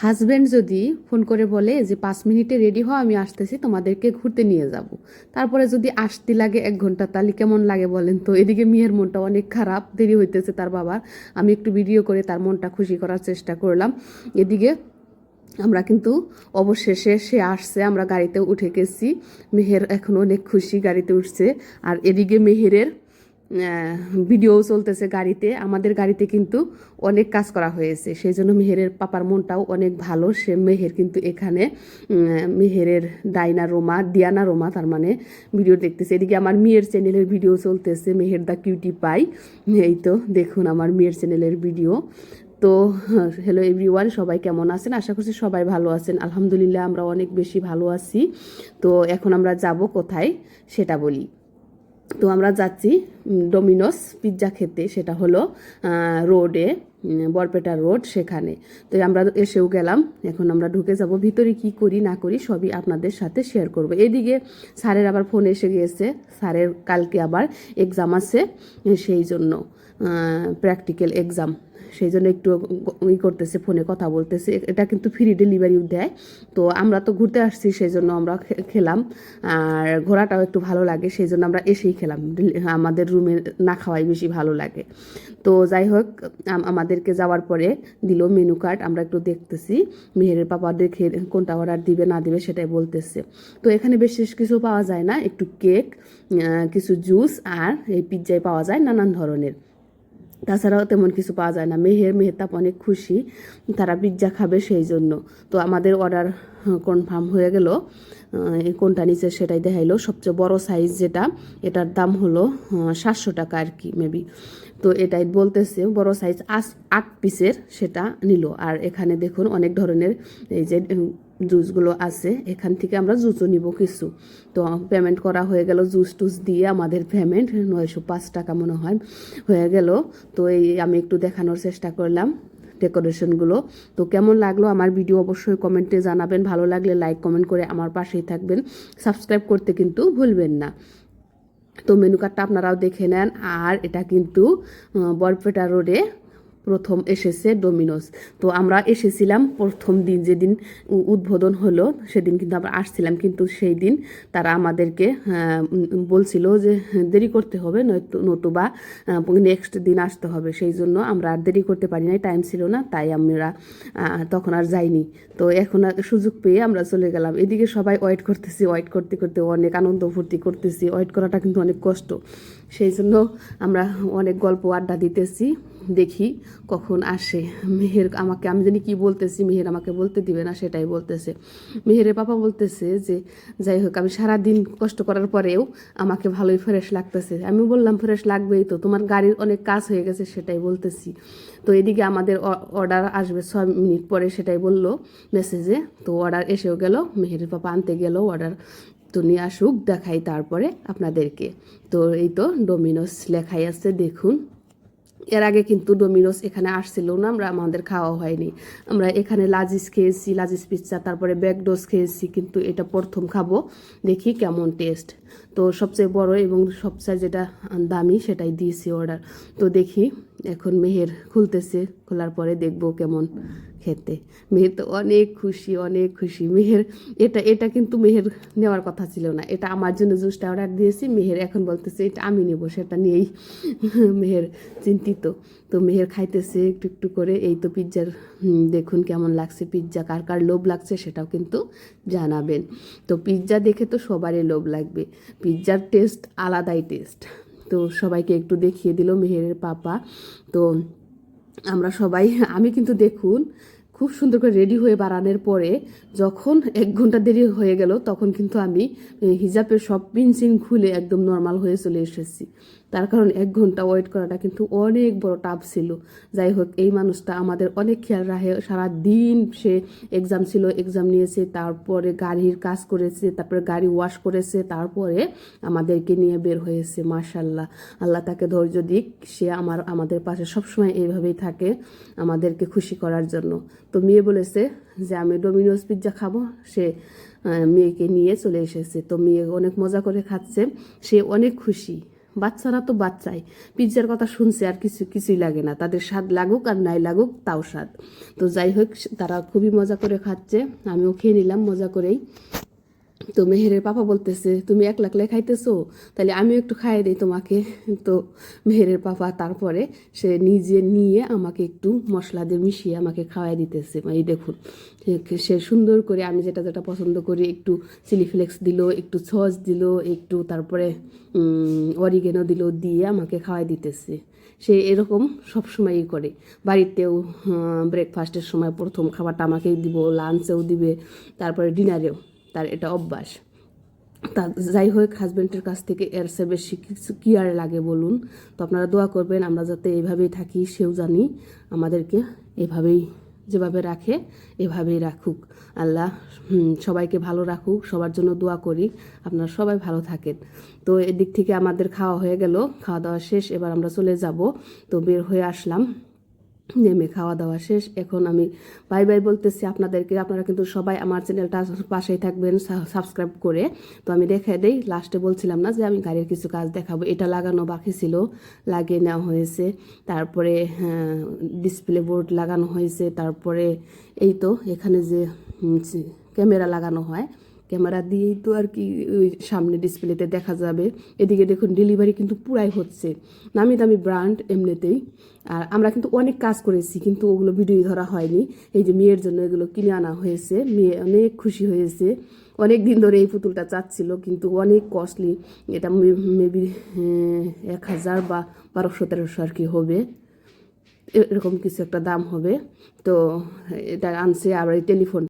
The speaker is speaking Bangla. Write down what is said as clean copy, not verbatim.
হাজব্যান্ড যদি ফোন করে বলে যে 5 মিনিটে রেডি হও, আমি আসতেছি, তোমাদেরকে ঘুরতে নিয়ে যাব, তারপরে যদি আসতে লাগে 1 ঘন্টা, তাহলে কেমন লাগে বলেন তো? এদিকে মেয়ের মনটা অনেক খারাপ, দেরি হইতেছে তার বাবার। আমি একটু ভিডিও করে তার মনটা খুশি করার চেষ্টা করলাম। এদিকে আমরা কিন্তু অবশেষে সে আসছে, আমরা গাড়িতে উঠে গেছি। মেহের এখন অনেক খুশি, গাড়িতে উঠছে। আর এদিকে মেহেরের ভিডিও চলতেছে গাড়িতে। আমাদের গাড়িতে কিন্তু অনেক কাজ করা হয়েছে, সেই জন্য মেহেরের পাপার মনটাও অনেক ভালো। সে মেহের কিন্তু এখানে মেহেরের দিয়ানা রোমা তার মানে ভিডিও দেখতেছে। এদিকে আমার মেয়ের চ্যানেলের ভিডিও চলতেছে, মেহের দা কিউটি পাই। এই তো দেখুন আমার মেয়ের চ্যানেলের ভিডিও। তো হ্যালো এভরিওয়ান, সবাই কেমন আছেন? আশা করছি সবাই ভালো আছেন। আলহামদুলিল্লাহ আমরা অনেক বেশি ভালো আছি। তো এখন আমরা যাব কোথায় সেটা বলি। তো আমরা যাচ্ছি ডোমিনোস পিৎজা খেতে, সেটা হলো রোডে, বরপেটা রোড, সেখানে। তো আমরা এসেও গেলাম, এখন আমরা ঢুকে যাব। ভিতরে কি করি না করি সবই আপনাদের সাথে শেয়ার করব। এদিকে স্যারের আবার ফোন এসে গিয়েছে, স্যারের কালকে আবার এক্সাম আছে, সেই জন্য প্র্যাকটিক্যাল এক্সাম, সেই জন্য একটু করতেছে, ফোনে কথা বলতেছে। এটা কিন্তু ফ্রি ডেলিভারিও দেয়। তো আমরা তো ঘুরতে আসছি, সেই জন্য আমরা খেলাম, আর ঘোরাটাও একটু ভালো লাগে, সেই জন্য আমরা এসেই খেলাম। আমাদের রুমে না খাওয়াই বেশি ভালো লাগে। তো যাই হোক, আমাদেরকে যাওয়ার পরে দিল মেনু কার্ড, আমরা একটু দেখতেছি। মেহেরের পাপা দেখে কোনটা অর্ডার দিবে না দিবে সেটাই বলতেছে। তো এখানে বিশেষ কিছু পাওয়া যায় না, একটু কেক, কিছু জুস, আর এই পিৎজায় পাওয়া যায় নানান ধরনের। তাছাড়াও তেমন কিছু পাওয়া যায় না। মেহতাব অনেক খুশি, তারা পিৎজা খাবে, সেই জন্য। তো আমাদের অর্ডার কনফার্ম হয়ে গেল। কোনটা নিচে সেটাই দেখাইলো, সবচেয়ে বড় সাইজ যেটা, এটার দাম হলো 700 টাকা আর কি মেবি। তো এটাই বলতেছে বড় সাইজ 8 পিসের, সেটা নিল। আর এখানে দেখুন অনেক ধরনের এই যে জুসগুলো আছে, এখান থেকে আমরা জুসও নিব কিছু। তো পেমেন্ট করা হয়ে গেল, জুস টুস দিয়ে আমাদের পেমেন্ট 905 টাকা মনে হয় হয়ে গেল। তো এই আমি একটু দেখানোর চেষ্টা করলাম ডেকোরেশনগুলো। তো কেমন লাগলো আমার ভিডিও অবশ্যই কমেন্টে জানাবেন, ভালো লাগলে লাইক কমেন্ট করে আমার পাশেই থাকবেন, সাবস্ক্রাইব করতে কিন্তু ভুলবেন না। তো মেনু কার্ডটা আপনারাও দেখে নেন। আর এটা কিন্তু বরপেটা রোডে প্রথম এসেছে ডোমিনোস। তো আমরা এসেছিলাম প্রথম দিন, যেদিন উদ্বোধন হলো সেদিন কিন্তু আমরা আসছিলাম, কিন্তু সেই দিন তারা আমাদেরকে বলছিল যে দেরি করতে হবে, নতুবা নেক্সট দিন আসতে হবে। সেই জন্য আমরা আর দেরি করতে পারি নাই, টাইম ছিল না, তাই আমরা তখন আর যাইনি। তো এখন সুযোগ পেয়ে আমরা চলে গেলাম। এদিকে সবাই ওয়েট করতেছি, ওয়েট করতে করতে অনেক আনন্দ ফুর্তি করতেছি। ওয়েট করাটা কিন্তু অনেক কষ্ট, সেই জন্য আমরা অনেক গল্প আড্ডা দিতেছি, দেখি কখন আসে। মেহের আমাকে, আমি জানি কি বলতেছি, মেহের আমাকে বলতে দিবে না, সেটাই বলতেছে। মেহেরের পাপা বলতেছে যে যাই হোক, আমি সারাদিন কষ্ট করার পরেও আমাকে ভালোই ফ্রেশ লাগতেছে। আমি বললাম ফ্রেশ লাগবেই তো, তোমার গাড়ির অনেক কাজ হয়ে গেছে, সেটাই বলতেছি। তো এদিকে আমাদের অর্ডার আসবে 6 মিনিট পরে, সেটাই বললো মেসেজে। তো অর্ডার এসেও গেল, মেহেরের পাপা আনতে গেল অর্ডার। তো নিয়ে আসুক, দেখাই তারপরে আপনাদেরকে। তো এই তো ডোমিনোস লেখাই আছে, দেখুন। এর আগে কিন্তু ডোমিনোস এখানে আসছিল না, আমাদের খাওয়া হয়নি। আমরা এখানে লাজিস খেয়েছি, লাজিস পিৎজা, তারপরে ব্যাকডোস খেয়েছি, কিন্তু এটা প্রথম খাবো, দেখি কেমন টেস্ট। তো সবচেয়ে বড় এবং সবচেয়ে যেটা দামি সেটাই দিয়েছি অর্ডার। তো দেখি এখন মেহের খুলতেছে, খোলার পরে দেখবো কেমন খেতে। মেহের তো অনেক খুশি, অনেক খুশি। মেহের এটা কিন্তু মেহের নেওয়ার কথা ছিল না, এটা আমার জন্য জুসটা অর্ডার দিয়েছি। মেহের এখন বলতেছে এটা আমি নেব, সেটা নিয়েই মেহের চিন্তিত। তো মেহের খাইতেছে একটু একটু করে। এই তো পিৎজার দেখুন কেমন লাগছে, পিৎজা কার কার লোভ লাগছে সেটাও কিন্তু জানাবেন। তো পিৎজা দেখে তো সবারই লোভ লাগবে, পিৎজার টেস্ট আলাদাই টেস্ট। তো সবাইকে একটু দেখিয়ে দিল মেহেরের পাপা। তো আমরা সবাই, আমি কিন্তু দেখুন খুব সুন্দর করে রেডি হয়ে বাড়ানোর পরে যখন 1 ঘন্টা দেরি হয়ে গেল, তখন কিন্তু আমি হিজাবের সব পিনসিন খুলে একদম নর্মাল হয়ে চলে এসেছি। তার কারণ 1 ঘন্টা ওয়েট করাটা কিন্তু অনেক বড় টাফ ছিল। যাই হোক, এই মানুষটা আমাদের অনেক খেয়াল রাখে, সারা দিন সে এক্সাম ছিল, এক্সাম নিয়েছে, তারপরে গাড়ির কাজ করেছে, তারপরে গাড়ি ওয়াশ করেছে, তারপরে আমাদেরকে নিয়ে বের হয়েছে। মাশাল্লাহ, আল্লাহ তাকে ধৈর্য দিক, সে আমাদের পাশে সবসময় এইভাবেই থাকে আমাদেরকে খুশি করার জন্য। তো মেয়ে বলেছে যে আমি ডোমিনোস পিৎজা খাবো, সে মেয়েকে নিয়ে চলে এসেছে। তো মেয়ে অনেক মজা করে খাচ্ছে, সে অনেক খুশি, বাচ্চারা তো বাচ্চাই, পিৎজার কথা শুনছে আর কিছুই লাগে না, তাদের স্বাদ লাগুক আর নাই লাগুক তাও স্বাদ। তো যাই হোক, তারা খুবই মজা করে খাচ্ছে, আমিও খেয়ে নিলাম মজা করেই। তো মেহেরের পাপা বলতেছে তুমি একলা একলা খাইতেছো, তাহলে আমিও একটু খাইয়ে দিই তোমাকে। তো মেহেরের পাপা তারপরে সে নিজে নিয়ে আমাকে একটু মশলা দিয়ে মিশিয়ে আমাকে খাওয়াই দিতেছে। এই দেখুন, সে সুন্দর করে আমি যেটা যেটা পছন্দ করি, একটু চিলি ফ্লেক্স দিল, একটু সস দিল, একটু তারপরে অরিগেনো দিল, দিয়ে আমাকে খাওয়াই দিতেছে। সে এরকম সবসময়ই করে। বাড়িতেও ব্রেকফাস্টের সময় প্রথম খাবারটা আমাকেই দিব, লাঞ্চেও দিবে, তারপরে ডিনারেও, তার এটা অভ্যাস। তা যাই হোক, হাজব্যান্ডের কাছ থেকে এর চেয়ে বেশি কিছু কী আর লাগে বলুন। তো আপনারা দোয়া করবেন আমরা যাতে এইভাবেই থাকি, সেও জানি আমাদেরকে এভাবেই, যেভাবে রাখে এভাবেই রাখুক আল্লাহ। সবাইকে ভালো রাখুক, সবার জন্য দোয়া করি, আপনারা সবাই ভালো থাকেন। তো এদিক থেকে আমাদের খাওয়া হয়ে গেল, খাওয়া দাওয়া শেষ, এবার আমরা চলে যাব। তো বের হয়ে আসলাম, নেমে খাওয়া দাওয়া শেষ, এখন আমি বাই বাই বলতেছি আপনাদেরকে। আপনারা কিন্তু সবাই আমার চ্যানেলটা পাশেই থাকবেন সাবস্ক্রাইব করে। তো আমি দেখে দেই, লাস্টে বলছিলাম না যে আমি গাড়ির কিছু কাজ দেখাবো, এটা লাগানো বাকি ছিল, লাগিয়ে নেওয়া হয়েছে। তারপরে ডিসপ্লে বোর্ড লাগানো হয়েছে। তারপরে এই তো এখানে যে ক্যামেরা লাগানো হয়, ক্যামেরা দিয়েই তো আর কি ওই সামনে ডিসপ্লেতে দেখা যাবে। এদিকে দেখুন ডেলিভারি কিন্তু পুরাই হচ্ছে, নামি দামি ব্র্যান্ড এমনিতেই। আর আমরা কিন্তু অনেক কাজ করেছি, কিন্তু ওগুলো ভিডিও ধরা হয়নি। এই যে মেয়ের জন্য এগুলো কিনে আনা হয়েছে, মেয়ে অনেক খুশি হয়েছে, অনেক দিন ধরে এই পুতুলটা চাচ্ছিল, কিন্তু অনেক কস্টলি, এটা মেবি 1000 বা 1200-1300 আর কি হবে, এরকম কিছু একটা দাম হবে। তো এটা আনছে। আবার এই টেলিফোন